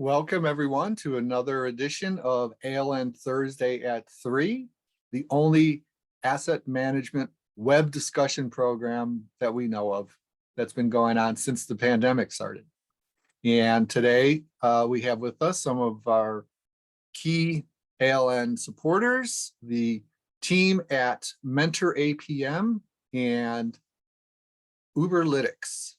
Welcome everyone to another edition of ALN Thursday at 3, the only asset management web discussion program that we know of that's been going on since the pandemic started. And today we have with us some of our key ALN supporters, the team at MentorAPM and Uberlytics.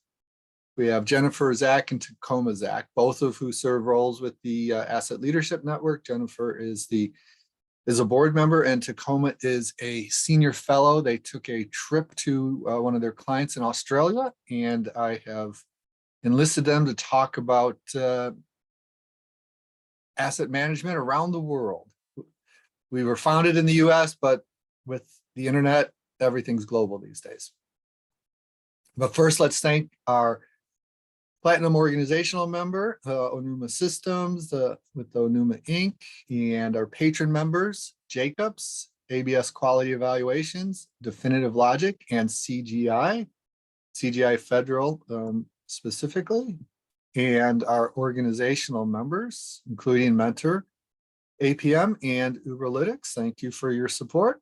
We have Jennifer, Zach, and Tacoma, Zach, both of who serve roles with the Asset Leadership Network. Jennifer is a board member, and Tacoma is a senior fellow. They took a trip to one of their clients in Australia, and I have enlisted them to talk about asset management around the world. We were founded in the US, but with the internet, everything's global these days. But first, let's thank our Platinum organizational member, Onuma Systems, with Onuma Inc., and our patron members, Jacobs, ABS Quality Evaluations, Definitive Logic, and CGI Federal specifically, and our organizational members, including Mentor, APM, and Uberlytics. Thank you for your support.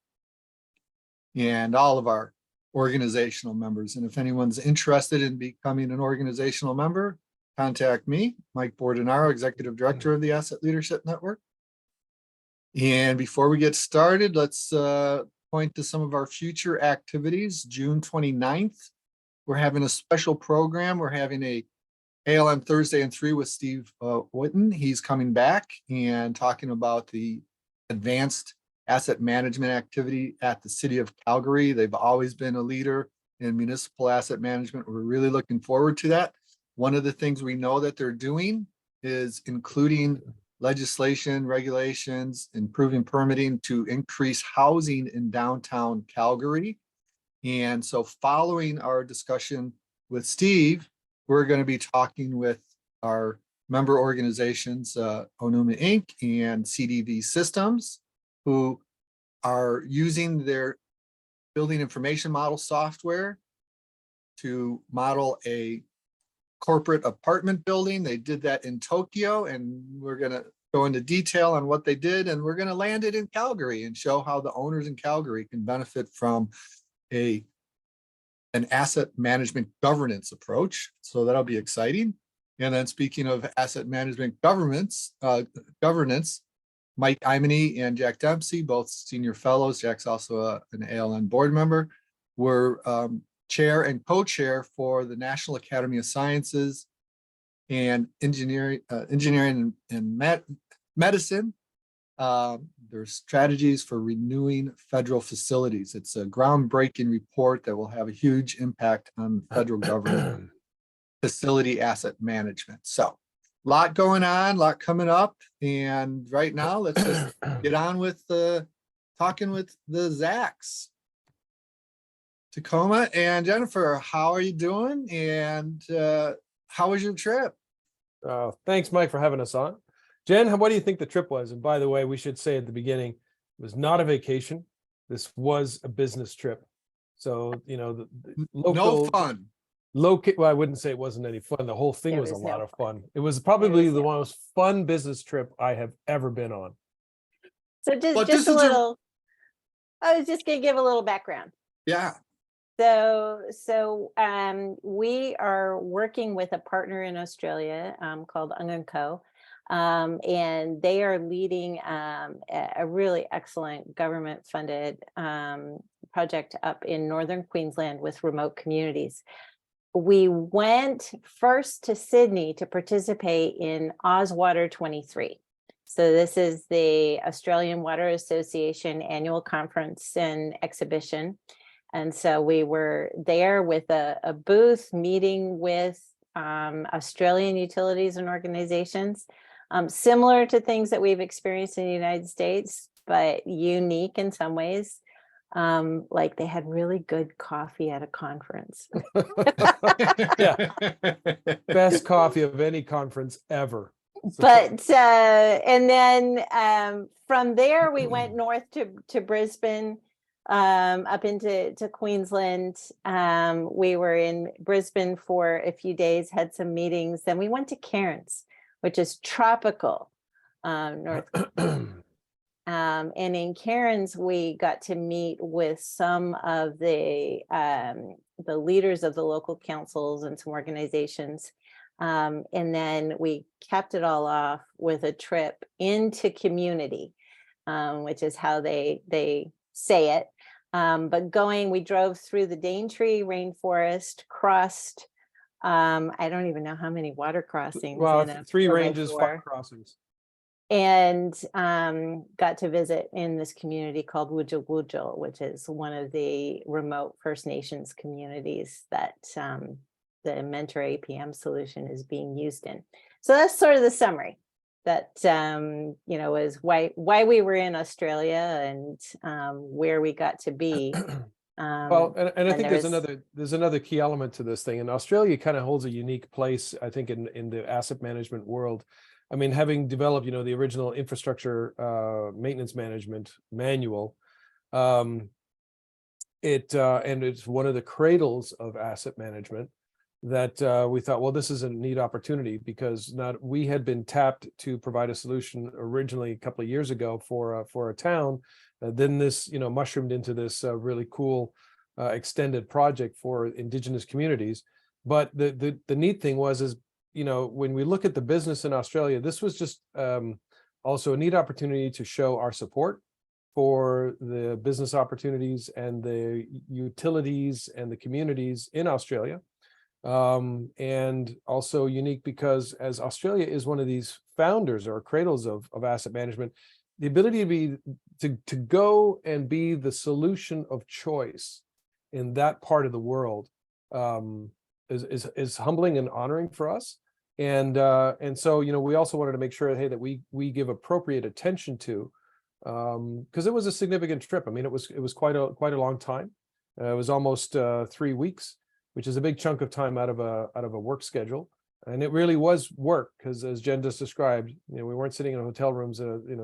And all of our organizational members. And if anyone's interested in becoming an organizational member, contact me, Mike Bordenaro, Executive Director of the Asset Leadership Network. And before we get started, let's point to some of our future activities. June 29th, we're having a special program. We're having a ALN Thursday and 3 with Steve Witten. He's coming back and talking about the advanced asset management activity at the city of Calgary. They've always been a leader in municipal asset management. We're really looking forward to that. One of the things we know that they're doing is including legislation, regulations, improving permitting to increase housing in downtown Calgary. And so following our discussion with Steve, we're going to be talking with our member organizations, Onuma Inc. and CDV Systems, who are using their building information model software to model a corporate apartment building. They did that in Tokyo, and we're going to go into detail on what they did, and we're going to land it in Calgary and show how the owners in Calgary can benefit from an asset management governance approach. So that'll be exciting. And then speaking of asset management governance, Mike Imany and Jack Dempsey, both senior fellows. Jack's also an ALN board member. Were chair and co-chair for the National Academy of Sciences and Engineering and Medicine. There's strategies for renewing federal facilities. It's a groundbreaking report that will have a huge impact on federal government facility asset management. So a lot going on, a lot coming up. And right now, let's just get on with talking with the Zachs. Tacoma and Jennifer, how are you doing? And how was your trip? Thanks, Mike, for having us on. Jen, what do you think the trip was? And by the way, we should say at the beginning, it was not a vacation. This was a business trip. So, you know, the local, no fun. Well, I wouldn't say it wasn't any fun. The whole thing was a lot of fun. It was probably the most fun business trip I have ever been on. So just a little, I was just going to give a little background. Yeah. So we are working with a partner in Australia called Ung & Co. And they are leading a really excellent government-funded project up in northern Queensland with remote communities. We went first to Sydney to participate in Ozwater 23. So this is the Australian Water Association annual conference and exhibition. And so we were there with a booth meeting with Australian utilities and organizations, similar to things that we've experienced in the United States, but unique in some ways. Like they had really good coffee at a conference. Yeah. Best coffee of any conference ever. But and then from there we went north to Brisbane, up into Queensland. We were in Brisbane for a few days, had some meetings. Then we went to Cairns, which is tropical, North. And in Cairns, we got to meet with some of the leaders of the local councils and some organizations. And then we capped it all off with a trip into community, which is how they say it. But we drove through the Daintree rainforest, crossed, I don't even know how many water crossings. Well, in a 3 4x4. ranges, 5 crossings. And got to visit in this community called Wujal, which is one of the remote First Nations communities that the MentorAPM solution is being used in. So that's sort of the summary that is why we were in Australia and where we got to be. Well, and I think there's there's another key element to this thing, and Australia kind of holds a unique place, I think, in the asset management world. I mean, having developed, the original infrastructure maintenance management manual, and it's one of the cradles of asset management that we thought, well, this is a neat opportunity because we had been tapped to provide a solution originally a couple of years ago for a town. Then this, mushroomed into this really cool extended project for Indigenous communities. But the neat thing is when we look at the business in Australia, this was just also a neat opportunity to show our support for the business opportunities and the utilities and the communities in Australia. And also unique because as Australia is one of these founders or cradles of asset management, the ability to go and be the solution of choice in that part of the world is humbling and honoring for us. And so, we also wanted to make sure, hey, that we give appropriate attention to, because it was a significant trip. I mean, it was quite a long time. It was almost 3 weeks, which is a big chunk of time out of a work schedule. And it really was work because, as Jen just described, we weren't sitting in hotel rooms,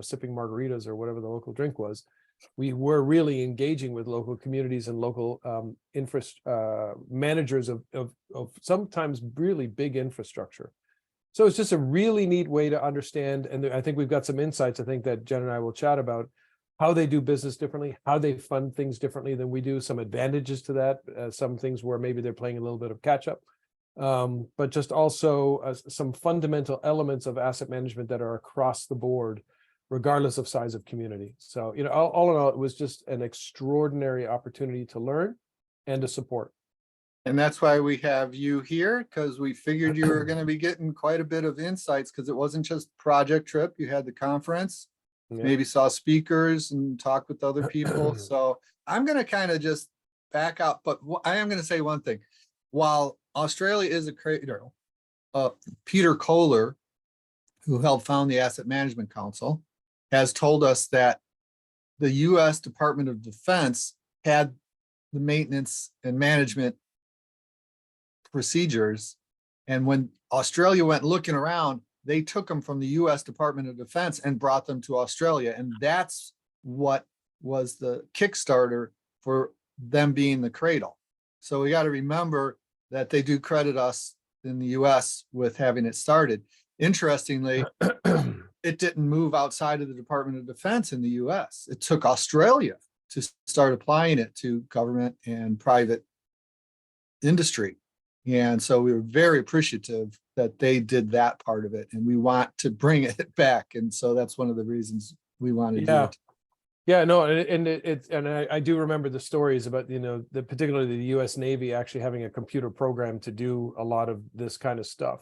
sipping margaritas or whatever the local drink was. We were really engaging with local communities and local managers of sometimes really big infrastructure. So it's just a really neat way to understand. And I think we've got some insights, I think, that Jen and I will chat about how they do business differently, how they fund things differently than we do, some advantages to that, some things where maybe they're playing a little bit of catch up. But just also some fundamental elements of asset management that are across the board, regardless of size of community. So, all in all, it was just an extraordinary opportunity to learn and to support. And that's why we have you here, because we figured you were going to be getting quite a bit of insights, because it wasn't just project trip. You had the conference, maybe saw speakers and talked with other people. So I'm going to kind of just back up, but I am going to say one thing. While Australia is a cradle, Peter Kohler, who helped found the Asset Management Council, has told us that the U.S. Department of Defense had the maintenance and management procedures. And when Australia went looking around, they took them from the U.S. Department of Defense and brought them to Australia. And that's what was the Kickstarter for them being the cradle. So we got to remember that they do credit us in the U.S. with having it started. Interestingly, it didn't move outside of the Department of Defense in the U.S. It took Australia to start applying it to government and private industry. And so we were very appreciative that they did that part of it, and we want to bring it back. And so that's one of the reasons we wanted to do it. Yeah, no, and I do remember the stories about, particularly the U.S. Navy actually having a computer program to do a lot of this kind of stuff.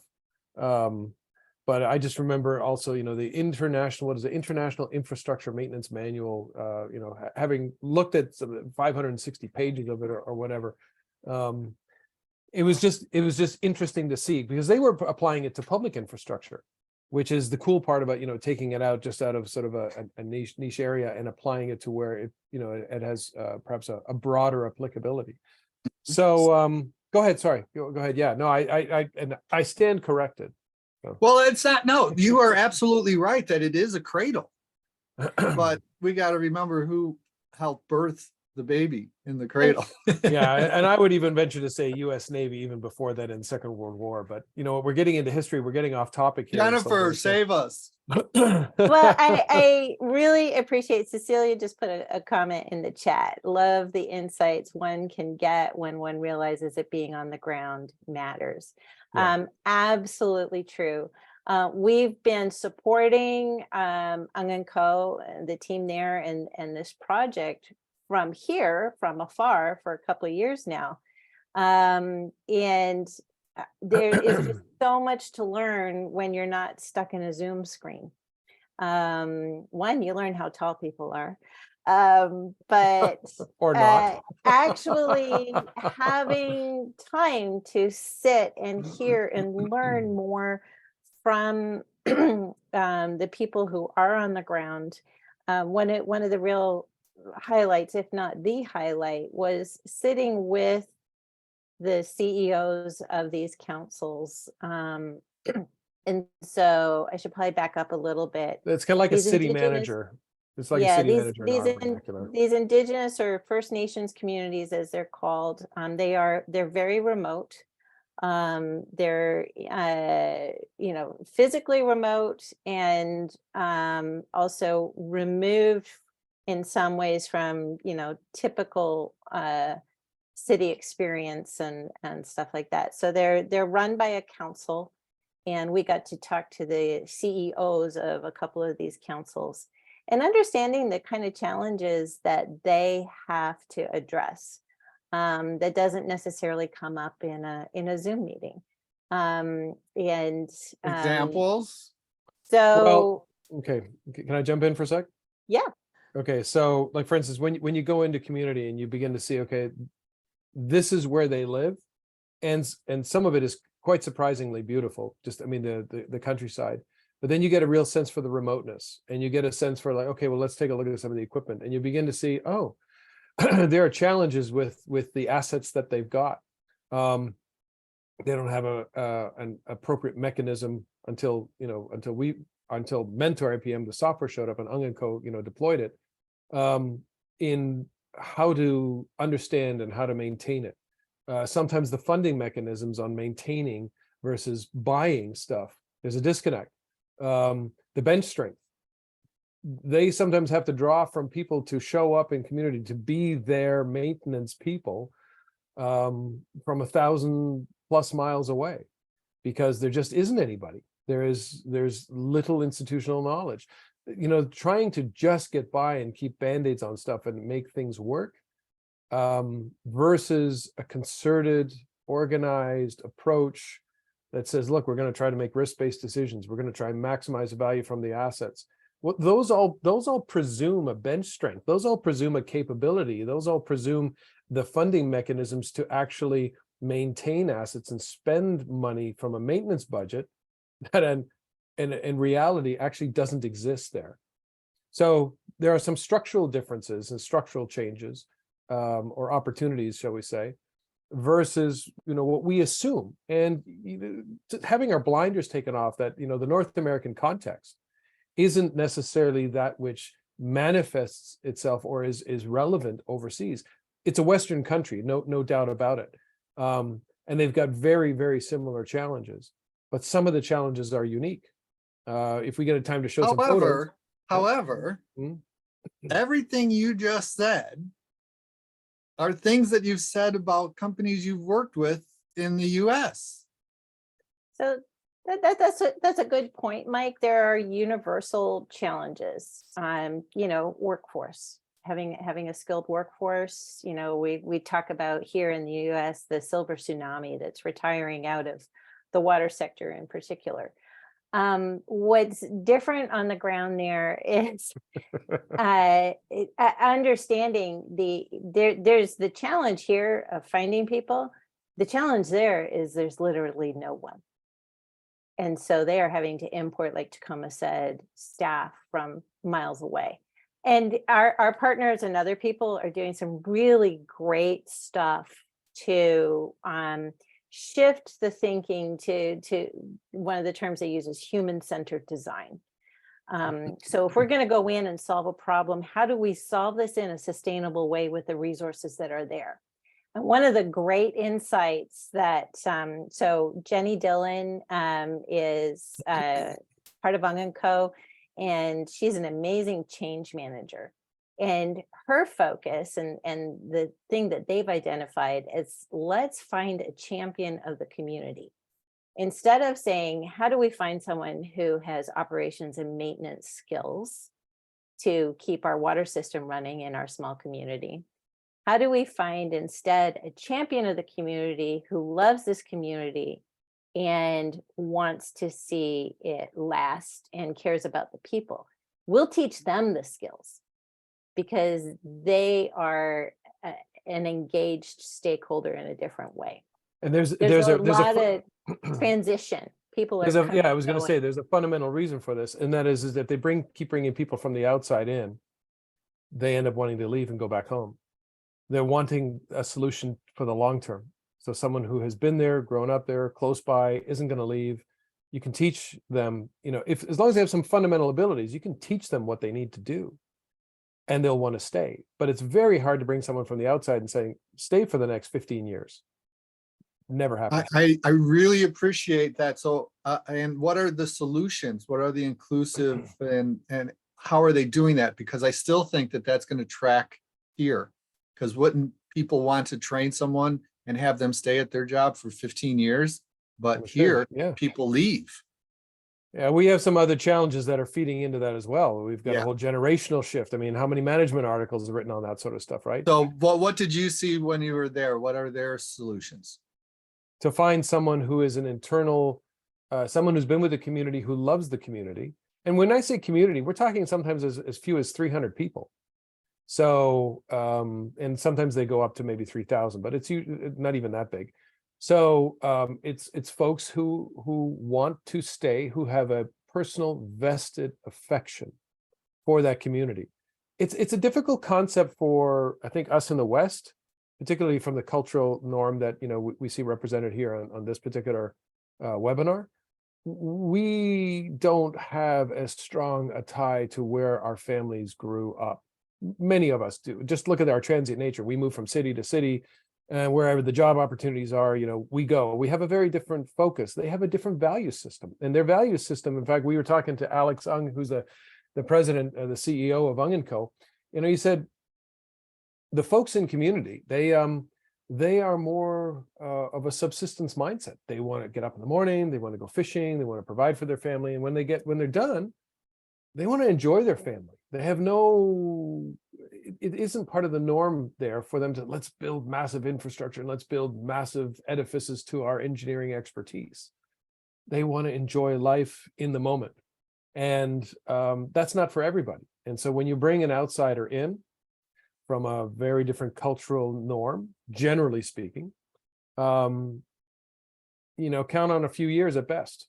But I just remember also, the International Infrastructure Maintenance Manual, having looked at some 560 pages of it or whatever. It was just interesting to see, because they were applying it to public infrastructure, which is the cool part about, taking it out just out of sort of a niche area and applying it to where it, it has perhaps a broader applicability. So go ahead. Sorry, go ahead. Yeah, no, I stand corrected. So. Well, it's not. No, you are absolutely right that it is a cradle, but we got to remember who helped birth the baby in the cradle. Yeah, and I would even venture to say U.S. Navy even before that in the Second World War. But you know, we're getting into history. We're getting off topic here. Jennifer, save us. Well, I really appreciate Cecilia just put a comment in the chat. Love the insights one can get when one realizes that being on the ground matters. Yeah. Absolutely true. We've been supporting Ung and Co, the team there, and this project from here, from afar, for a couple of years now. And there is just so much to learn when you're not stuck in a Zoom screen. One, you learn how tall people are, but Or not. actually having time to sit and hear and learn more from the people who are on the ground. One of the real highlights, if not the highlight, was sitting with the CEOs of these councils. And so I should probably back up a little bit. It's kind of like a These city indigenous- manager. It's like a Yeah, city manager in our vernacular. these indigenous or First Nations communities, as they're called, they're very remote. They're physically remote, and also removed in some ways from typical city experience and stuff like that. So they're run by a council, and we got to talk to the CEOs of a couple of these councils and understanding the kind of challenges that they have to address. That doesn't necessarily come up in a Zoom meeting. Examples? So Well, okay, can I jump in for a sec? yeah, Okay, so like for instance, when you go into community and you begin to see, okay, this is where they live, and some of it is quite surprisingly beautiful. Just, I mean, the countryside, but then you get a real sense for the remoteness, and you get a sense for like, okay, well, let's take a look at some of the equipment, and you begin to see, oh, there are challenges with the assets that they've got. They don't have an appropriate mechanism until MentorAPM, the software, showed up and Ung & Co, deployed it, in how to understand and how to maintain it. Sometimes the funding mechanisms on maintaining versus buying stuff, there's a disconnect. The bench strength, they sometimes have to draw from people to show up in community to be their maintenance people, from 1,000+ miles away, because there just isn't anybody. There's little institutional knowledge. Trying to just get by and keep band-aids on stuff and make things work, versus a concerted, organized approach that says, look, we're going to try to make risk-based decisions. We're going to try and maximize the value from the assets. Well, those all presume a bench strength. Those all presume a capability. Those all presume the funding mechanisms to actually maintain assets and spend money from a maintenance budget that in reality actually doesn't exist there. So there are some structural differences and structural changes, or opportunities, shall we say, versus what we assume, and having our blinders taken off that the North American context isn't necessarily that which manifests itself or is relevant overseas. It's a Western country, no doubt about it, and they've got very, very similar challenges, but some of the challenges are unique. If we get a time to show some photos. However, Hmm? everything you just said are things that you've said about companies you've worked with in the US. so that's a good point, Mike. There are universal challenges. Workforce, having a skilled workforce. We talk about here in the US the silver tsunami that's retiring out of the water sector in particular. What's different on the ground there is understanding there's the challenge here of finding people. The challenge there is there's literally no one. And so they are having to import, like Tacoma said, staff from miles away. And our partners and other people are doing some really great stuff to shift the thinking to one of the terms they use is human-centered design. So if we're going to go in and solve a problem, how do we solve this in a sustainable way with the resources that are there? And one of the great insights that, so Jenny Dillon is part of Ung & Co, and she's an amazing change manager. And her focus and the thing that they've identified is, let's find a champion of the community. Instead of saying, how do we find someone who has operations and maintenance skills to keep our water system running in our small community? How do we find instead a champion of the community who loves this community and wants to see it last and cares about the people? We'll teach them the skills because they are an engaged stakeholder in a different way. And there's a lot of transition. People are yeah, I was going to say there's a fundamental reason for this, and that is that they keep bringing people from the outside in. They end up wanting to leave and go back home. They're wanting a solution for the long term. So someone who has been there, grown up there, close by, isn't going to leave. You can teach them, as long as they have some fundamental abilities, you can teach them what they need to do, and they'll want to stay. But it's very hard to bring someone from the outside and saying, stay for the next 15 years. Never happens. I really appreciate that. So, and what are the solutions? What are the inclusive and how are they doing that? Because I still think that that's going to track here. Because wouldn't people want to train someone and have them stay at their job for 15 years? But here, people leave. Yeah, we have some other challenges that are feeding into that as well. We've got a Yeah. whole generational shift. I mean, how many management articles are written on that sort of stuff, right? So what did you see when you were there? What are their solutions? To find someone who is an internal, someone who's been with the community, who loves the community. And when I say community, we're talking sometimes as few as 300 people. So, and sometimes they go up to maybe 3,000, but it's not even that big. So it's folks who want to stay, who have a personal vested affection for that community. It's a difficult concept for, I think, us in the West, particularly from the cultural norm that we see represented here on this particular webinar. We don't have as strong a tie to where our families grew up. Many of us do. Just look at our transient nature. We move from city to city, and wherever the job opportunities are, we go. We have a very different focus. They have a different value system, and their value system. In fact, we were talking to Alex Ung, who's the president, the CEO of Ung & Co. He said the folks in community, they are more of a subsistence mindset. They want to get up in the morning, they want to go fishing, they want to provide for their family, and when they're done, they want to enjoy their family. They have it isn't part of the norm there for them to, let's build massive infrastructure and let's build massive edifices to our engineering expertise. They want to enjoy life in the moment. And that's not for everybody. And so when you bring an outsider in from a very different cultural norm, generally speaking, count on a few years at best.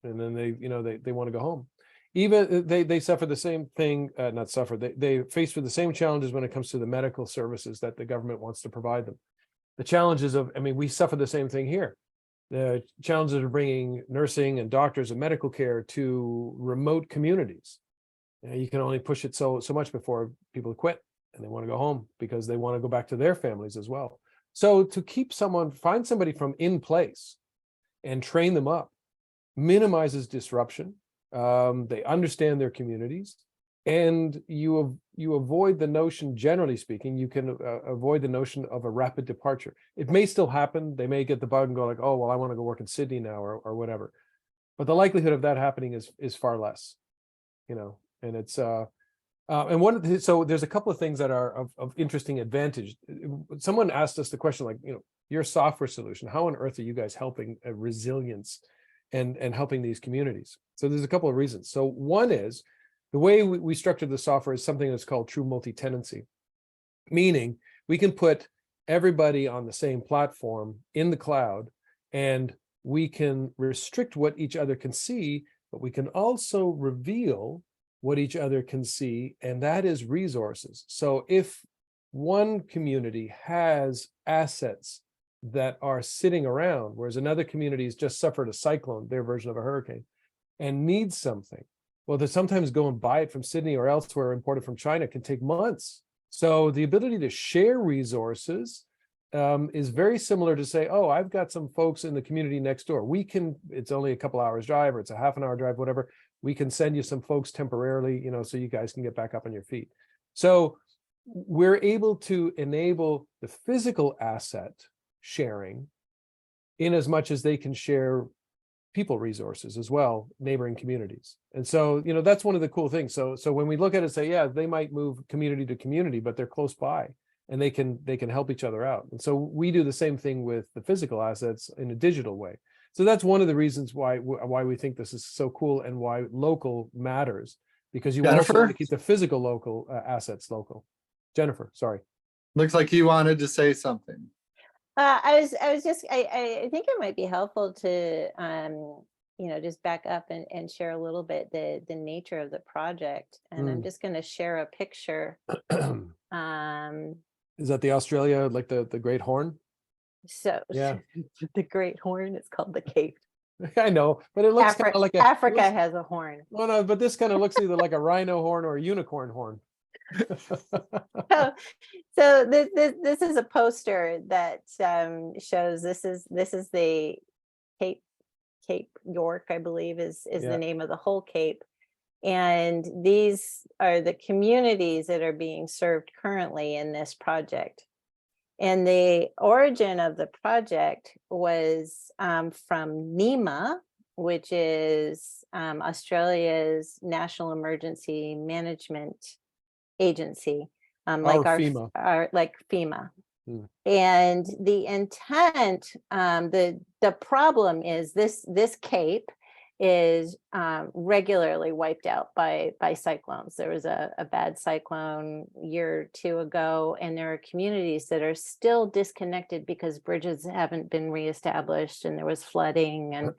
And then they want to go home. Even they suffer the same thing, not suffer, they face with the same challenges when it comes to the medical services that the government wants to provide them. The challenges we suffer the same thing here. The challenges of bringing nursing and doctors and medical care to remote communities. You can only push it so much before people quit and they want to go home because they want to go back to their families as well. So to find somebody from in place and train them up minimizes disruption. They understand their communities, and you avoid the notion, generally speaking, you can avoid the notion of a rapid departure. It may still happen. They may get the bug and go like, oh, well, I want to go work in Sydney now or whatever. But the likelihood of that happening is far less, and it's so there's a couple of things that are of interesting advantage. Someone asked us the question, like, your software solution, how on earth are you guys helping resilience and helping these communities? So there's a couple of reasons. So one is the way we structured the software is something that's called true multi-tenancy, meaning we can put everybody on the same platform in the cloud, and we can restrict what each other can see, but we can also reveal what each other can see, and that is resources. So if one community has assets that are sitting around, whereas another community has just suffered a cyclone, their version of a hurricane, and needs something, Well, to sometimes go and buy it from Sydney or elsewhere, imported from China, can take months. So the ability to share resources is very similar to say, oh, I've got some folks in the community next door. It's only a couple hours drive, or it's a half an hour drive, whatever. We can send you some folks temporarily, so you guys can get back up on your feet. So we're able to enable the physical asset sharing in as much as they can share people resources as well, neighboring communities. And so, that's one of the cool things. So when we look at it, say, yeah, they might move community to community, but they're close by and they can help each other out. And so we do the same thing with the physical assets in a digital way. So that's one of the reasons why we think this is so cool and why local matters, because you also want to keep the physical local assets local. Jennifer, sorry. Looks like you wanted to say something. I think it might be helpful to, just back up and share a little bit the nature of the project. And I'm just going to share a picture. Is that the Australia, like the Great Horn? So yeah, the Great Horn is called the Cape. I know, but it looks kind of like Africa has a horn. Well, no, but this kind of looks either like a rhino horn or a unicorn horn. So this is a poster that shows this is the Cape York, I believe is the name of the whole Cape. And these are the communities that are being served currently in this project. And the origin of the project was from NEMA, which is Australia's National Emergency Management Agency, like FEMA. Like FEMA. And the intent, the problem is this Cape is regularly wiped out by cyclones. There was a bad cyclone a year or two ago, and there are communities that are still disconnected because bridges haven't been reestablished, and there was flooding, and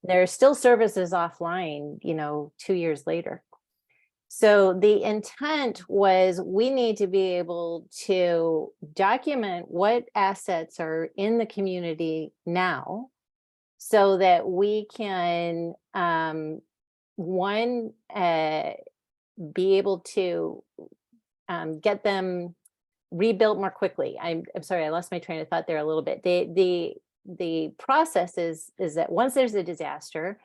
there are still services offline, 2 years later. So the intent was we need to be able to document what assets are in the community now, so that we can, be able to get them rebuilt more quickly. I'm sorry, I lost my train of thought there a little bit. The process is that once there's a disaster,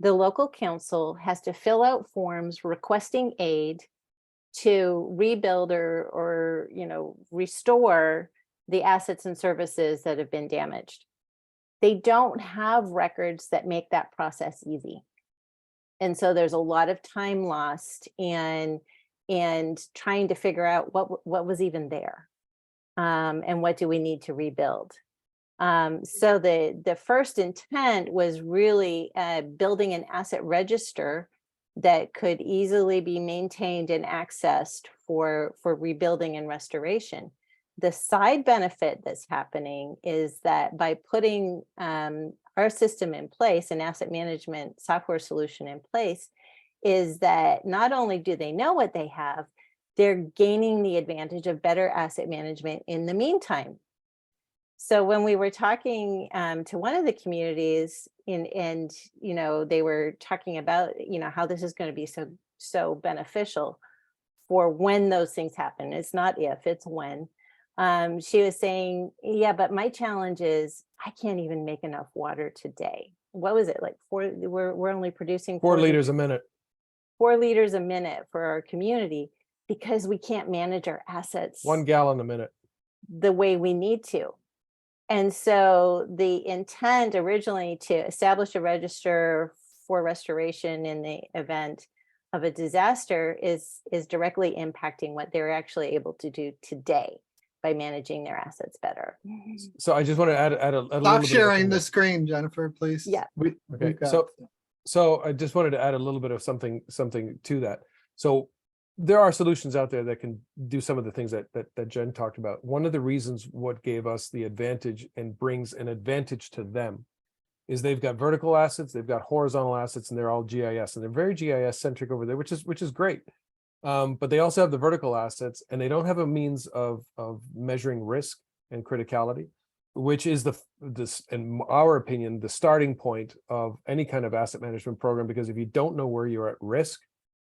the local council has to fill out forms requesting aid to rebuild or restore the assets and services that have been damaged. They don't have records that make that process easy. And so there's a lot of time lost and trying to figure out what was even there, and what do we need to rebuild. So the first intent was really building an asset register that could easily be maintained and accessed for rebuilding and restoration. The side benefit that's happening is that by putting our system in place, an asset management software solution in place, is that not only do they know what they have, they're gaining the advantage of better asset management in the meantime. So when we were talking to one of the communities and they were talking about, how this is going to be so beneficial for when those things happen. It's not if, it's when. She was saying, yeah, but my challenge is I can't even make enough water today. What was it like? We're only producing 4 liters a minute. 4 liters a minute for our community because we can't manage our assets 1 gallon a minute the way we need to. And so the intent originally to establish a register for restoration in the event of a disaster is directly impacting what they're actually able to do today by managing their assets better. So I just want to add a little bit. Stop sharing the screen, Jennifer, please. Yeah. Okay. So I just wanted to add a little bit of something to that. So there are solutions out there that can do some of the things that Jen talked about. One of the reasons what gave us the advantage and brings an advantage to them is they've got vertical assets, they've got horizontal assets, and they're all GIS, and they're very GIS centric over there, which is great. But they also have the vertical assets, and they don't have a means of measuring risk and criticality, which is in our opinion, the starting point of any kind of asset management program. Because if you don't know where you're at risk,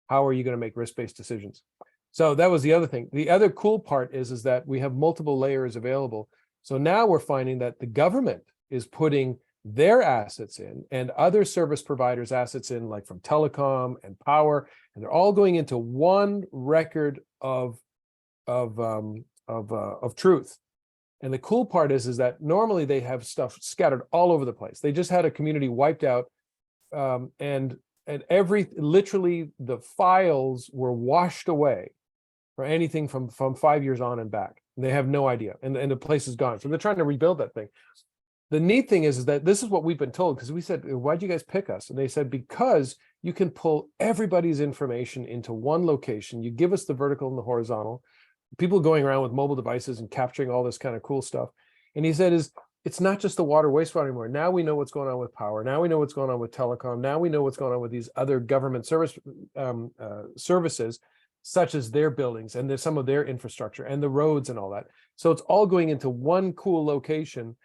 How are you going to make risk-based decisions? So that was the other thing. The other cool part is that we have multiple layers available. So now we're finding that the government is putting their assets in and other service providers' assets in, like from telecom and power, and they're all going into one record of truth. And the cool part is that normally they have stuff scattered all over the place. They just had a community wiped out, and literally the files were washed away for anything from 5 years on and back. They have no idea, and the place is gone. So they're trying to rebuild that thing. The neat thing is that this is what we've been told, because we said, why'd you guys pick us? And they said, because you can pull everybody's information into one location. You give us the vertical and the horizontal. People going around with mobile devices and capturing all this kind of cool stuff. And he said, it's not just the water wastewater anymore. Now we know what's going on with power. Now we know what's going on with telecom. Now we know what's going on with these other government services, such as their buildings and some of their infrastructure and the roads and all that. So it's all going into one cool location,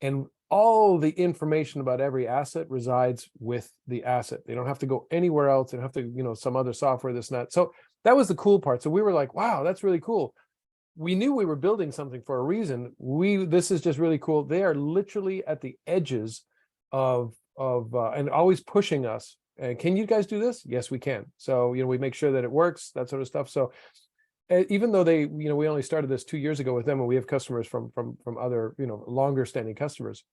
and all the information about every asset resides with the asset. They don't have to go anywhere else. They don't have to, some other software, this and that. So that was the cool part. So we were like, wow, that's really cool. We knew we were building something for a reason. This is just really cool. They are literally at the edges of and always pushing us. And can you guys do this? Yes, we can. So, we make sure that it works, that sort of stuff. So even though we only started this 2 years ago with them, and we have customers from other, longer standing customers,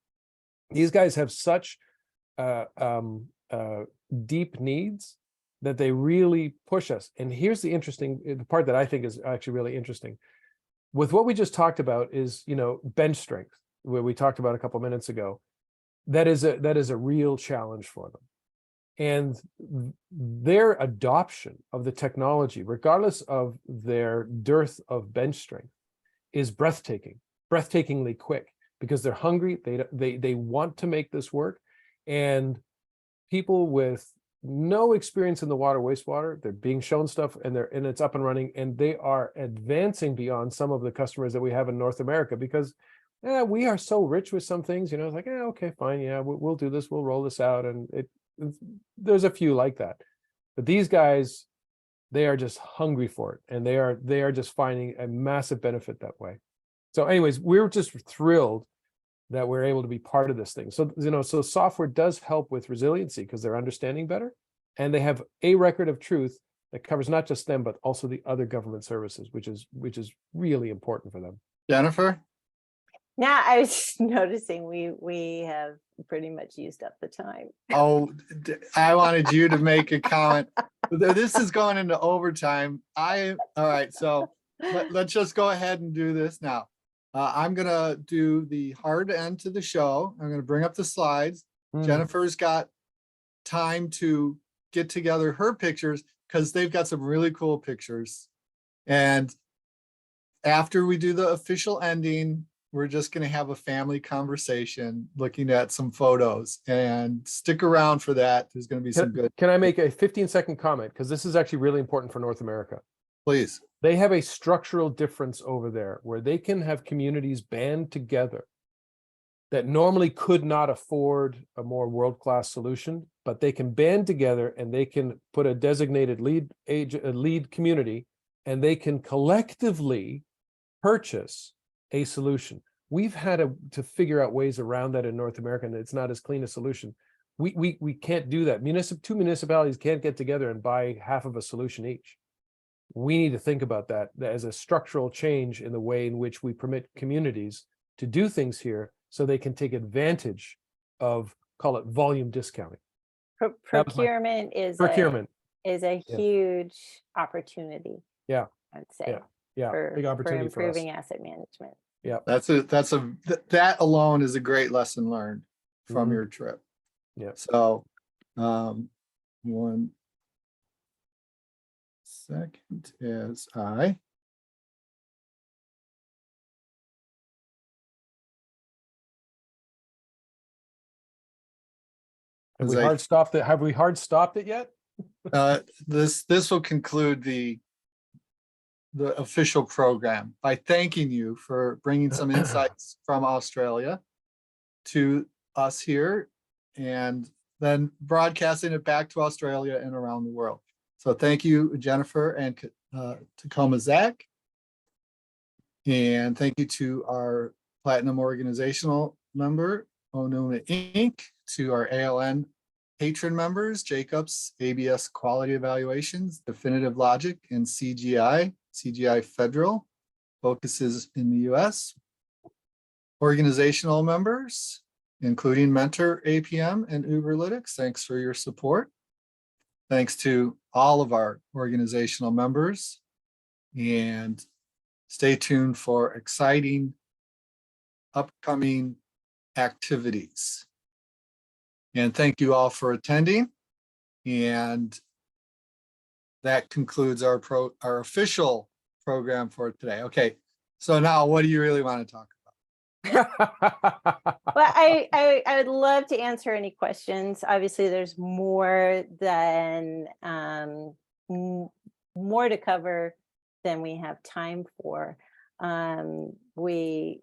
these guys have such deep needs that they really push us. And here's the part that I think is actually really interesting. With what we just talked about is, bench strength, where we talked about a couple minutes ago. That is a real challenge for them. And their adoption of the technology, regardless of their dearth of bench strength, is breathtakingly quick, because they're hungry. They want to make this work. And people with no experience in the water wastewater, they're being shown stuff, and it's up and running, and they are advancing beyond some of the customers that we have in North America, because we are so rich with some things. It's like, okay, fine, we'll do this, we'll roll this out, and there's a few like that. But these guys, they are just hungry for it, and they are just finding a massive benefit that way. So anyways, we're just thrilled that we're able to be part of this thing. So, so software does help with resiliency, because they're understanding better, and they have a record of truth that covers not just them, but also the other government services, which is really important for them. Jennifer? Now, I was just noticing we have pretty much used up the time. Oh, I wanted you to make a comment. This is going into overtime. All right, so let's just go ahead and do this now. I'm going to do the hard end to the show. I'm going to bring up the slides. Jennifer's got time to get together her pictures, because they've got some really cool pictures. And after we do the official ending, we're just going to have a family conversation looking at some photos, and stick around for that. There's going to be some good. Can I make a 15-second comment? Because this is actually really important for North America. Please. They have a structural difference over there, where they can have communities band together that normally could not afford a more world-class solution, but they can band together, and they can put a designated lead community, and they can collectively purchase a solution. We've had to figure out ways around that in North America, and it's not as clean a solution. We can't do that. Two municipalities can't get together and buy half of a solution each. We need to think about that as a structural change in the way in which we permit communities to do things here, so they can take advantage of, call it, volume discounting. Procurement is a huge opportunity. Yeah, I'd say. Yeah, big opportunity for improving asset management. Yeah, that alone is a great lesson learned from your trip. Yeah. So, 1 second as I. Have we hard stopped it yet? This will conclude the official program by thanking you for bringing some insights from Australia to us here, and then broadcasting it back to Australia and around the world. So thank you, Jennifer and Tacoma Zach. And thank you to our Platinum organizational member, Onuma Inc., to our ALN patron members, Jacobs, ABS Quality Evaluations, Definitive Logic, and CGI Federal, focuses in the US. Organizational members, including MentorAPM and Uberlytics, thanks for your support. Thanks to all of our organizational members, and stay tuned for exciting upcoming activities. And thank you all for attending. And that concludes our official program for today. Okay, so now what do you really want to talk about? Well, I would love to answer any questions. Obviously, there's more than more to cover than we have time for. We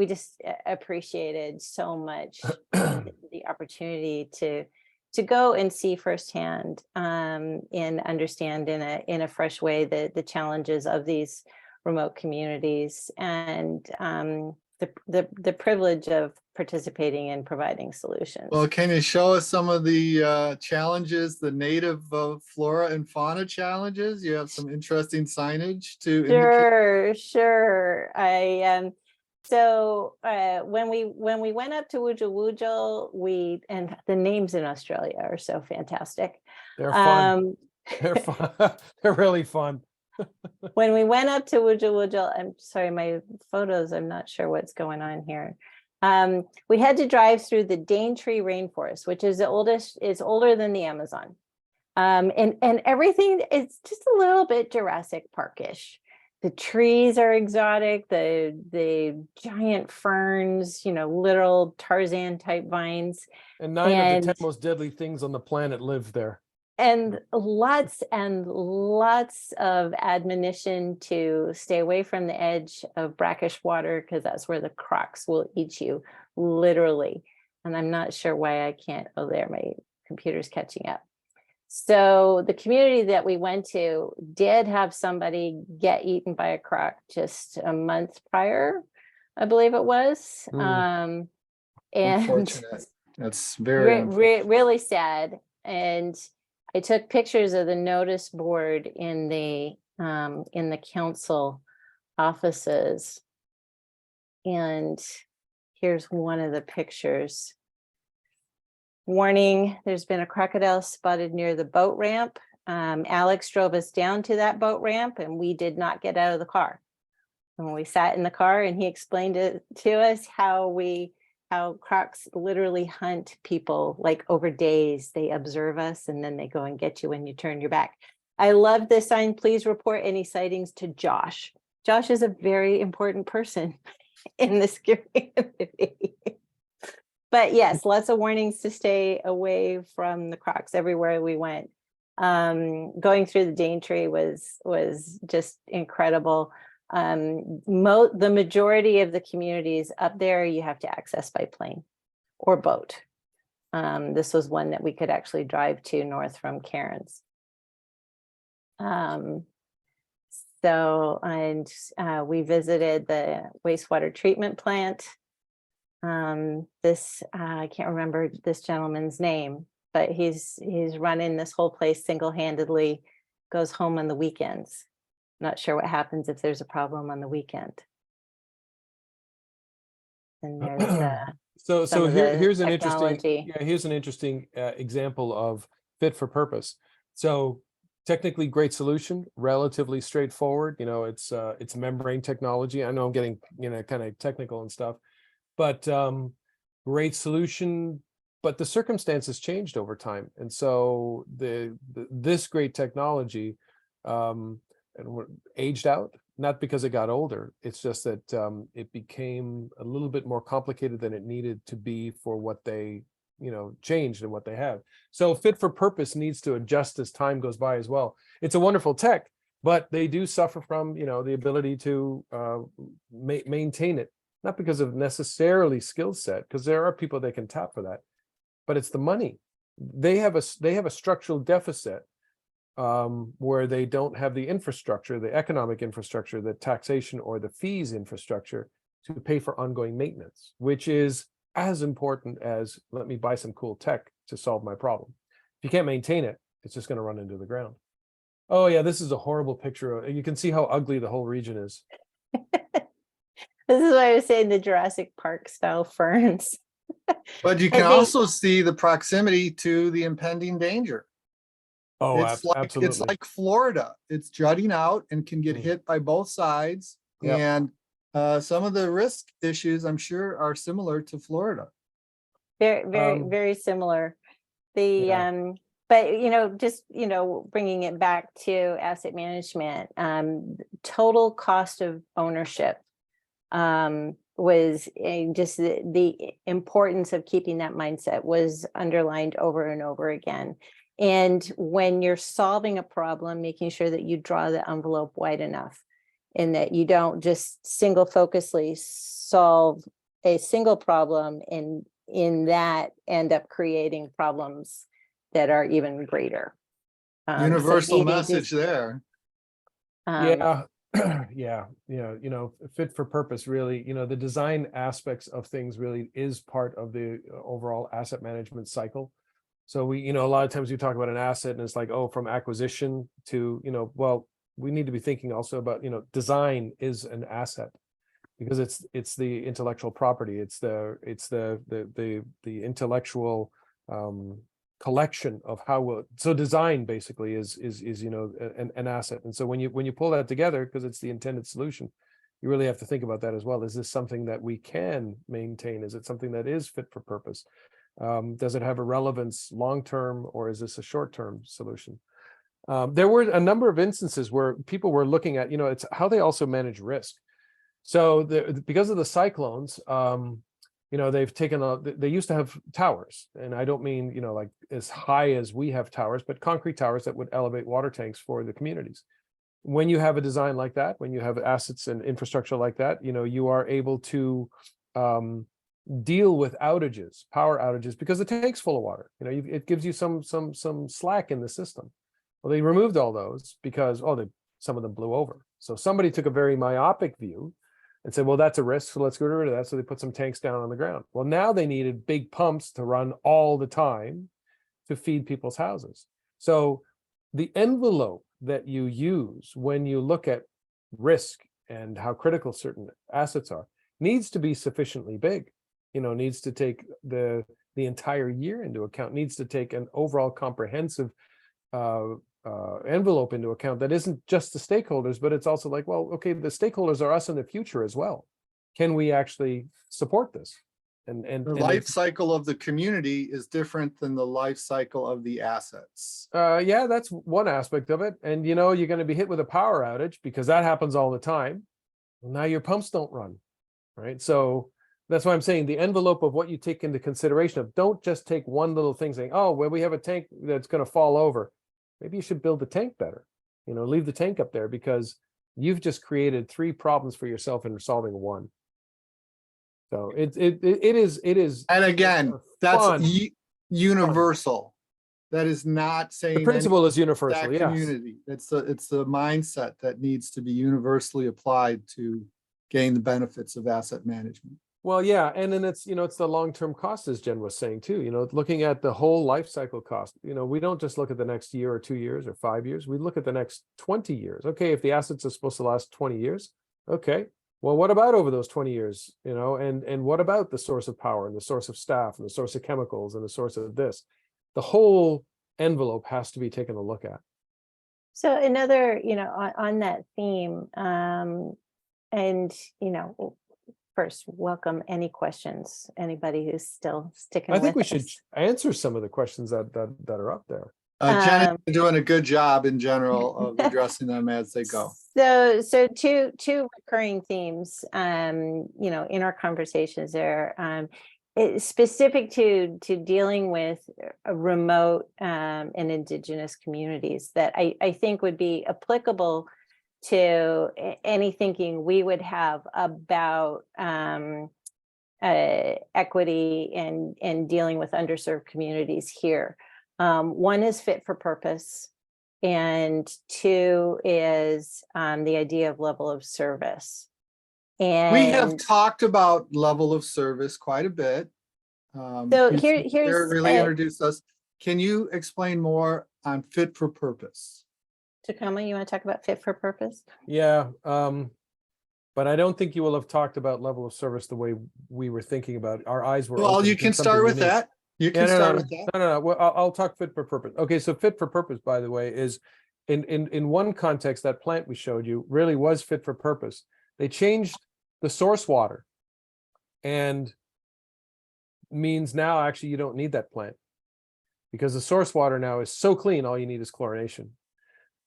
just appreciated so much the opportunity to go and see firsthand and understand in a fresh way the challenges of these remote communities, and the privilege of participating in providing solutions. Well, can you show us some of the challenges, the native flora and fauna challenges? You have some interesting signage to indicate. Sure. So when we went up to Wujal, and the names in Australia are so fantastic. They're fun. They're fun. They're really fun. When we went up to Wujal, I'm sorry, my photos, I'm not sure what's going on here. We had to drive through the Daintree rainforest, which is older than the Amazon. And everything is just a little bit Jurassic Parkish. The trees are exotic, the giant ferns, literal Tarzan type vines. And 9 of the 10 most deadly things on the planet live there. And lots of admonition to stay away from the edge of brackish water, because that's where the crocs will eat you, literally. And I'm not sure why I can't. Oh, there, my computer's catching up. So the community that we went to did have somebody get eaten by a croc just a month prior, I believe it was. And Unfortunate. That's very really sad. And I took pictures of the notice board in the council offices. And here's one of the pictures. Warning, there's been a crocodile spotted near the boat ramp. Alex drove us down to that boat ramp and we did not get out of the car. And we sat in the car and he explained it to us how crocs literally hunt people like over days. They observe us and then they go and get you when you turn your back. I love this sign. Please report any sightings to Josh. Josh is a very important person in this community. But yes, lots of warnings to stay away from the crocs everywhere we went. Going through the Daintree was just incredible. The majority of the communities up there you have to access by plane or boat. This was one that we could actually drive to north from Cairns. We visited the wastewater treatment plant. I can't remember this gentleman's name, but he's running this whole place single-handedly, goes home on the weekends. Not sure what happens if there's a problem on the weekend. And there's here's an interesting example of fit for purpose. So technically great solution, relatively straightforward. It's membrane technology. I know I'm getting kind of technical and stuff, but great solution. But the circumstances changed over time, and so this great technology aged out. Not because it got older. It's just that it became a little bit more complicated than it needed to be for what they changed and what they have. So fit for purpose needs to adjust as time goes by as well. It's a wonderful tech, but they do suffer from the ability to maintain it. Not because of necessarily skill set, because there are people that can tap for that, but it's the money. They have a structural deficit where they don't have the infrastructure, the economic infrastructure, the taxation or the fees infrastructure to pay for ongoing maintenance, which is as important as let me buy some cool tech to solve my problem. If you can't maintain it, it's just going to run into the ground. Oh yeah, this is a horrible picture. You can see how ugly the whole region is. This is why I was saying the Jurassic Park style ferns. But you I can think- also see the proximity to the impending danger. Oh, It's absolutely. like Florida. It's jutting out and can get Mm. hit by both sides. Yep. And some of the risk issues, I'm sure, are similar to Florida. Very similar. The Yeah. but just bringing it back to asset management, total cost of ownership was just the importance of keeping that mindset was underlined over and over again. And when you're solving a problem, making sure that you draw the envelope wide enough and that you don't just single focusedly solve a single problem and in that end up creating problems that are even greater. So Universal needing to- message there. Yeah. Yeah, fit for purpose, really, the design aspects of things really is part of the overall asset management cycle. So we, a lot of times we talk about an asset and it's like, oh, from acquisition to, well, we need to be thinking also about, design is an asset because it's the intellectual property. It's the intellectual collection of how so design basically is an asset. And so when you pull that together, because it's the intended solution, you really have to think about that as well. Is this something that we can maintain? Is it something that is fit for purpose? Does it have a relevance long-term, or is this a short-term solution? There were a number of instances where people were looking at, it's how they also manage risk. So because of the cyclones, they've taken they used to have towers, and I don't mean, like as high as we have towers, but concrete towers that would elevate water tanks for the communities. When you have a design like that, when you have assets and infrastructure like that, you are able to deal with outages, power outages, because the tank's full of water. It gives you some slack in the system. Well, they removed all those because some of them blew over. So somebody took a very myopic view and said, well, that's a risk, so let's get rid of that. So they put some tanks down on the ground. Well, now they needed big pumps to run all the time to feed people's houses. So the envelope that you use when you look at risk and how critical certain assets are needs to be sufficiently big, needs to take the entire year into account, needs to take an overall comprehensive envelope into account that isn't just the stakeholders, but it's also like, well, okay, the stakeholders are us in the future as well. Can we actually support this? And The life cycle of the community is different than the life cycle of the assets. Yeah, that's one aspect of it. And you're going to be hit with a power outage because that happens all the time. Well, now your pumps don't run, right? So that's why I'm saying the envelope of what you take into consideration of, don't just take one little thing saying, oh, well, we have a tank that's going to fall over. Maybe you should build the tank better, leave the tank up there, because you've just created 3 problems for yourself in solving one. So it is. And again, that's fun. universal. That is not saying The principle is that universal, yes. community. It's the mindset that needs to be universally applied to gain the benefits of asset management. Well, yeah, and then it's it's the long-term cost, as Jen was saying too. Looking at the whole life cycle cost. We don't just look at the next year or 2 years or 5 years. We look at the next 20 years. Okay, if the assets are supposed to last 20 years, okay. Well, what about over those 20 years? And what about the source of power and the source of staff and the source of chemicals and the source of this? The whole envelope has to be taken a look at. So another, on that theme, first, welcome any questions, anybody who's still sticking I think we with should us. answer some of the questions that are up there. Jen is doing a good job in general of addressing them as they go. So two recurring themes, in our conversations there, specific to dealing with remote and indigenous communities that I think would be applicable to any thinking we would have about equity and dealing with underserved communities here. One is fit for purpose. and two is the idea of level of service. We have And talked about level of service quite a bit. so Jared really introduced us. Can you explain more on fit for purpose? Tacoma, you want to talk about fit for purpose? Yeah, but I don't think you will have talked about level of service the way we were thinking about it. Our eyes were Well, open you to can something start with unique. that. You Yeah, can no, start no, with that. no. Well, I'll talk fit for purpose. Okay, so fit for purpose, by the way, is in one context, that plant we showed you really was fit for purpose. They changed the source water, and means now actually you don't need that plant because the source water now is so clean, all you need is chlorination.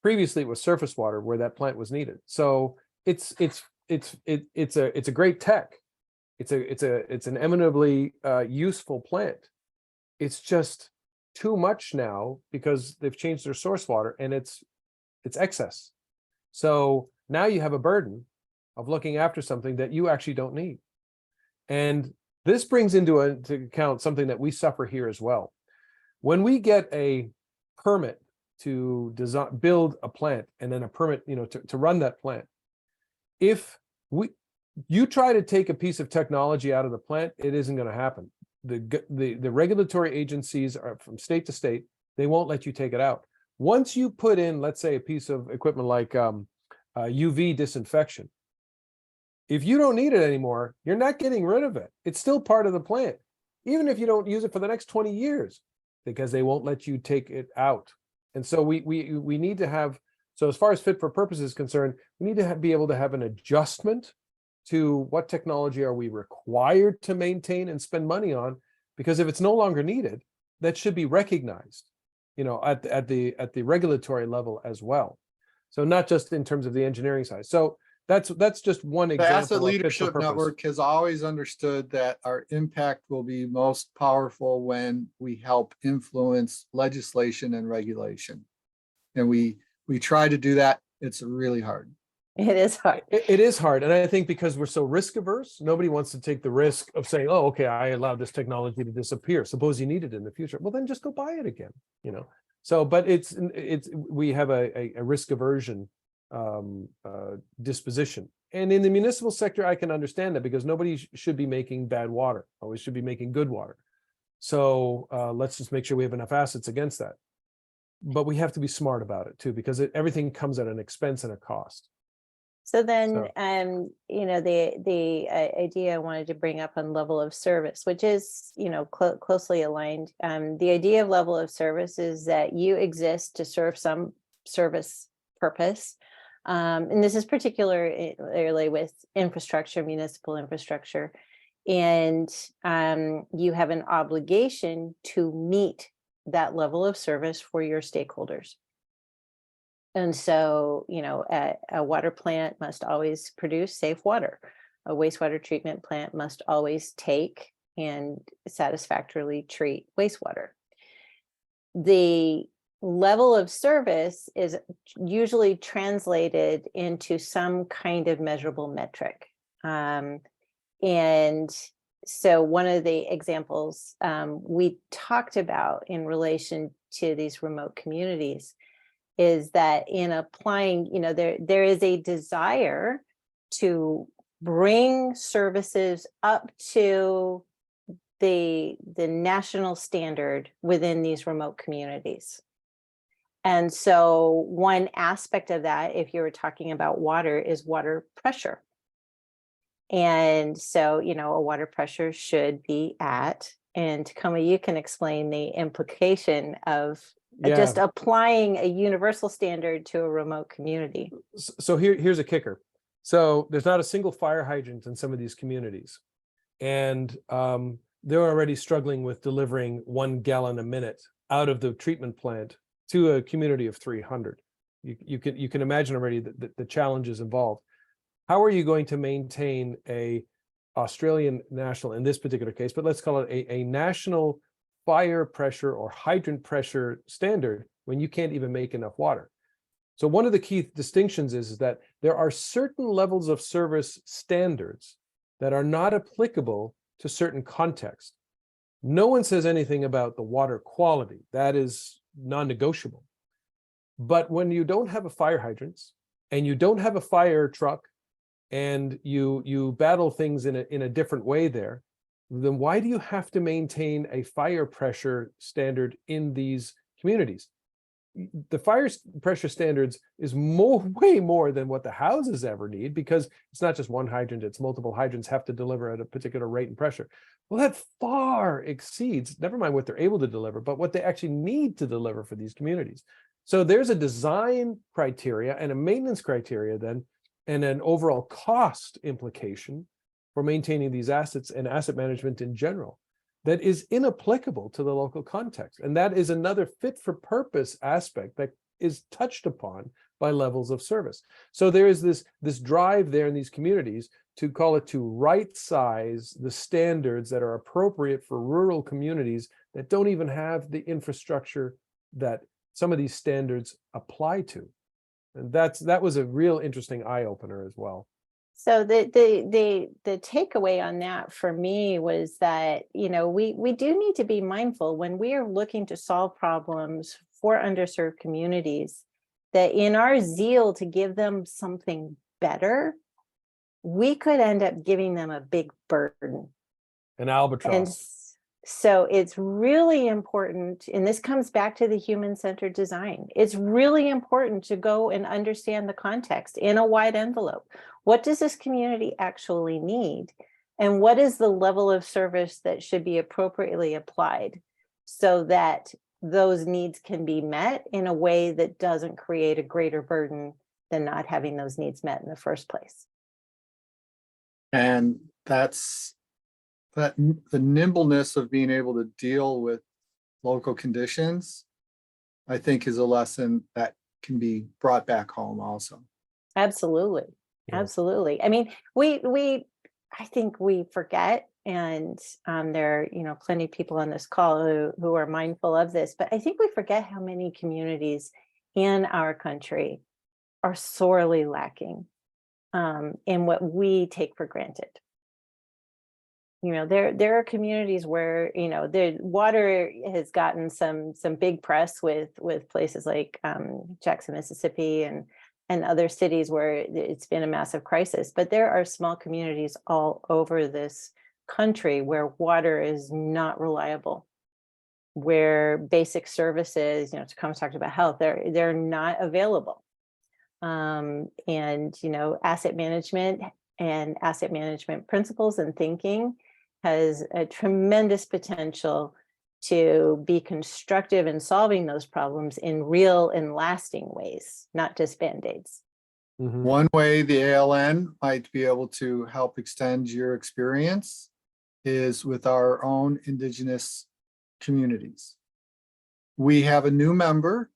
Previously, it was surface water where that plant was needed. So it's a great tech. It's an eminently useful plant. It's just too much now because they've changed their source water and it's excess. So now you have a burden of looking after something that you actually don't need. And this brings into account something that we suffer here as well. When we get a permit to build a plant and then a permit, to run that plant, if you try to take a piece of technology out of the plant, it isn't going to happen. The regulatory agencies are from state to state. They won't let you take it out. Once you put in, let's say, a piece of equipment like UV disinfection, if you don't need it anymore, you're not getting rid of it. It's still part of the plant, even if you don't use it for the next 20 years, because they won't let you take it out. And so we need to have, so as far as fit for purpose is concerned, we need to be able to have an adjustment to what technology are we required to maintain and spend money on, because if it's no longer needed, that should be recognized, at the regulatory level as well. So not just in terms of the engineering side. So that's just one The example. Asset of fit for Leadership purpose. Network has always understood that our impact will be most powerful when we help influence legislation and regulation. And we try to do that. It's really hard. It is hard. It is hard. And I think because we're so risk averse, nobody wants to take the risk of saying, oh, okay, I allowed this technology to disappear. Suppose you need it in the future. Well, then just go buy it again, So, but we have a risk aversion disposition. And in the municipal sector, I can understand that because nobody should be making bad water. Always should be making good water. So let's just make sure we have enough assets against that. But we have to be smart about it too, because everything comes at an expense and a cost. So then, the idea I wanted to bring up on level of service, which is, closely aligned. The idea of level of service is that you exist to serve some service purpose. And this is particularly with infrastructure, municipal infrastructure. And you have an obligation to meet that level of service for your stakeholders. And so, a water plant must always produce safe water. A wastewater treatment plant must always take and satisfactorily treat wastewater. The level of service is usually translated into some kind of measurable metric. And so one of the examples we talked about in relation to these remote communities is that in applying, there is a desire to bring services up to the national standard within these remote communities. And so one aspect of that, if you were talking about water, is water pressure. And so, a water pressure should be at, and Tacoma, you can explain the implication of just applying a universal standard to a remote community. So here's a kicker. So there's not a single fire hydrant in some of these communities. And they're already struggling with delivering 1 gallon a minute out of the treatment plant to a community of 300. You can imagine already the challenges involved. How are you going to maintain a Australian national, in this particular case, but let's call it a national fire pressure or hydrant pressure standard when you can't even make enough water? So one of the key distinctions is that there are certain levels of service standards that are not applicable to certain contexts. No one says anything about the water quality. That is non-negotiable. But when you don't have a fire hydrants and you don't have a fire truck and you battle things in a different way there, then why do you have to maintain a fire pressure standard in these communities? The fire pressure standards is way more than what the houses ever need, because it's not just one hydrant, it's multiple hydrants have to deliver at a particular rate and pressure. Well, that far exceeds, never mind what they're able to deliver, but what they actually need to deliver for these communities. So there's a design criteria and a maintenance criteria then, and an overall cost implication for maintaining these assets and asset management in general that is inapplicable to the local context. And that is another fit for purpose aspect that is touched upon by levels of service. So there is this drive there in these communities to call it, to right size the standards that are appropriate for rural communities that don't even have the infrastructure that some of these standards apply to. And that was a real interesting eye opener as well. So the takeaway on that for me was that, you know, we do need to be mindful when we are looking to solve problems for underserved communities, that in our zeal to give them something better, we could end up giving them a big burden. An albatross. And so it's really important, and this comes back to the human-centered design. It's really important to go and understand the context in a wide envelope. What does this community actually need? And what is the level of service that should be appropriately applied so that those needs can be met in a way that doesn't create a greater burden than not having those needs met in the first place? And that's the nimbleness of being able to deal with local conditions, I think, is a lesson that can be brought back home also. Absolutely. Yeah. Absolutely. I mean, I think we forget, and there are, you know, plenty of people on this call who are mindful of this, but I think we forget how many communities in our country are sorely lacking in what we take for granted. You know, there are communities where, you know, the water has gotten some big press with places like Jackson, Mississippi, and other cities where it's been a massive crisis. But there are small communities all over this country where water is not reliable, where basic services, you know, Tacoma talked about health, they're not available. And, you know, asset management principles and thinking has a tremendous potential to be constructive in solving those problems in real and lasting ways, not just Band-Aids. Mhm. One way the ALN might be able to help extend your experience is with our own Indigenous communities. We have a new member,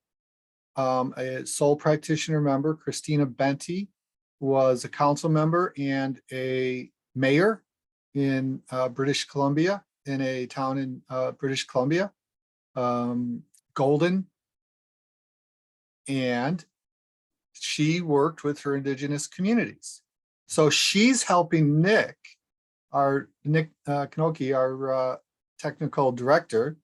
a sole practitioner member, Christina Benty, was a council member and a mayor in British Columbia, in a town in British Columbia, Golden. And she worked with her Indigenous communities. So she's helping Nick Kanoki, our technical director,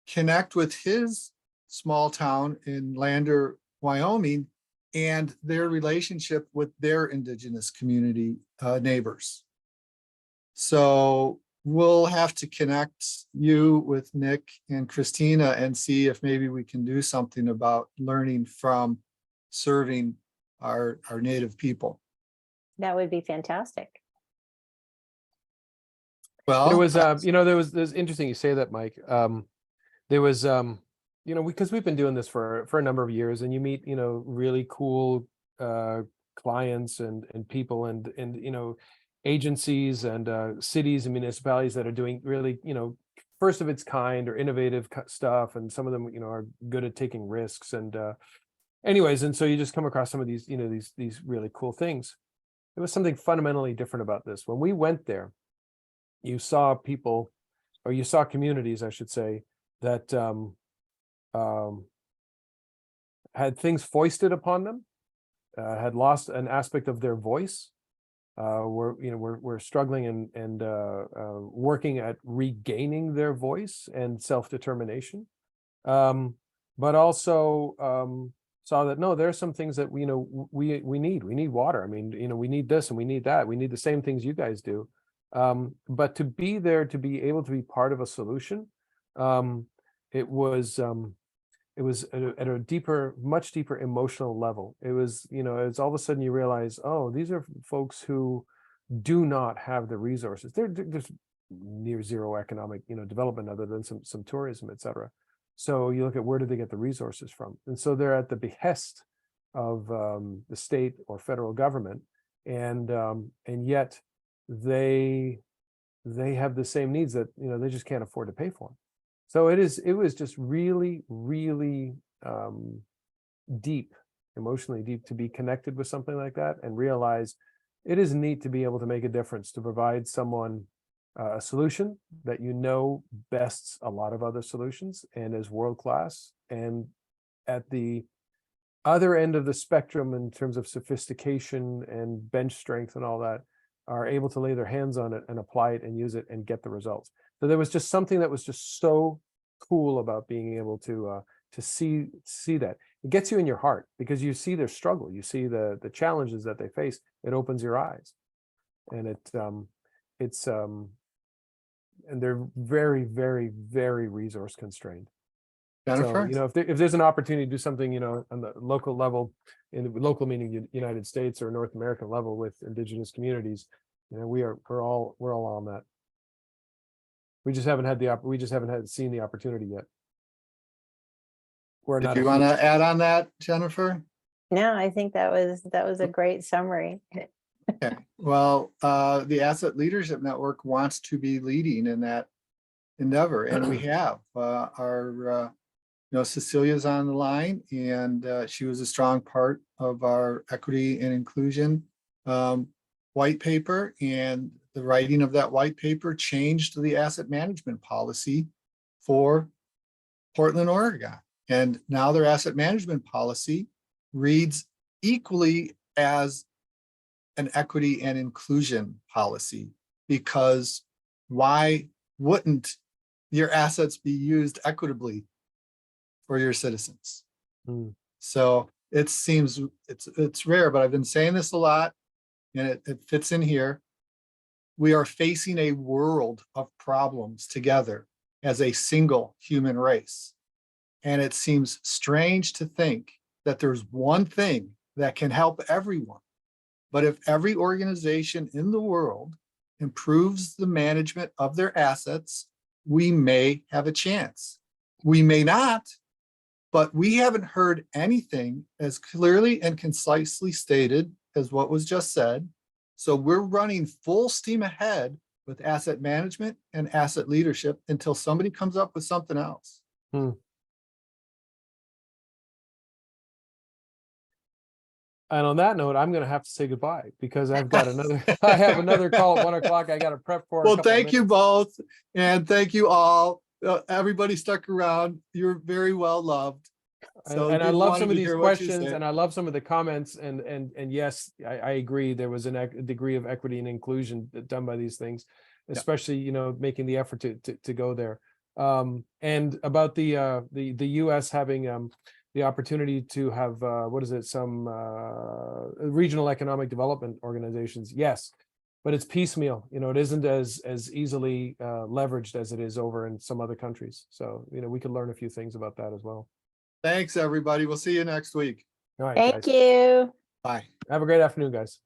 connect with his small town in Lander, Wyoming, and their relationship with their Indigenous community neighbors. So we'll have to connect you with Nick and Christina and see if maybe we can do something about learning from serving our native people. That would be fantastic. Well, There was, you know, there's interesting you say that, Mike. There was, you know, because we've been doing this for a number of years, and you meet, you know, really cool clients and people and you know, agencies and cities and municipalities that are doing really, you know, first of its kind or innovative stuff, and some of them, you know, are good at taking risks. And anyways, and so you just come across some of these, you know, these really cool things. There was something fundamentally different about this. When we went there, you saw people, or you saw communities, I should say, that had things foisted upon them, had lost an aspect of their voice, were struggling and working at regaining their voice and self-determination. but also saw that no, there are some things that we need water. I mean, we need this and we need that. We need the same things you guys do. But to be there, to be able to be part of a solution, it was at a deeper, much deeper emotional level. It was, it's all of a sudden you realize, oh, these are folks who do not have the resources. There's near zero economic, development other than some tourism, et cetera. So you look at where do they get the resources from? And so they're at the behest of the state or federal government, and yet they have the same needs that they just can't afford to pay for. So it was just really, really deep, emotionally deep, to be connected with something like that and realize it is neat to be able to make a difference, to provide someone a solution that bests a lot of other solutions and is world-class, and at the other end of the spectrum in terms of sophistication and bench strength and all that, are able to lay their hands on it and apply it and use it and get the results. So there was just something that was just so cool about being able to see that. It gets you in your heart because you see their struggle, you see the challenges that they face. It opens your eyes, and and they're very, very, very resource constrained. Jennifer? So, if there's an opportunity to do something, on the local level, in the local meaning United States or North American level with indigenous communities, we're all on that. We just haven't seen the opportunity yet. We're Did not you want to add on that, Jennifer? No, I think that was a great summary. Okay. Well, the Asset Leadership Network wants to be leading in that endeavor, and we have our Cecilia's on the line, and she was a strong part of our equity and inclusion white paper, and the writing of that white paper changed the asset management policy for Portland, Oregon. And now their asset management policy reads equally as an equity and inclusion policy, because why wouldn't your assets be used equitably for your citizens? So it seems it's rare, but I've been saying this a lot, and it fits in here. We are facing a world of problems together as a single human race. And it seems strange to think that there's one thing that can help everyone. But if every organization in the world improves the management of their assets, we may have a chance. We may not, but we haven't heard anything as clearly and concisely stated as what was just said. So we're running full steam ahead with asset management and asset leadership until somebody comes up with something else. And on that note, I'm going to have to say goodbye because I've got I have another call at 1 o'clock. I got to prep for. Well, thank you both. And thank you all. Everybody stuck around. You're very well loved. So and I love some of these questions, and I love some of the comments, and yes, I agree. There was a degree of equity and inclusion done by these things, especially making the effort to go there. And about the U.S. having the opportunity to have some regional economic development organizations. Yes, but it's piecemeal. It isn't as easily leveraged as it is over in some other countries. So we could learn a few things about that as well. thanks, everybody. We'll see you next week. All right, Thank guys. you. Bye. Have a great afternoon, guys.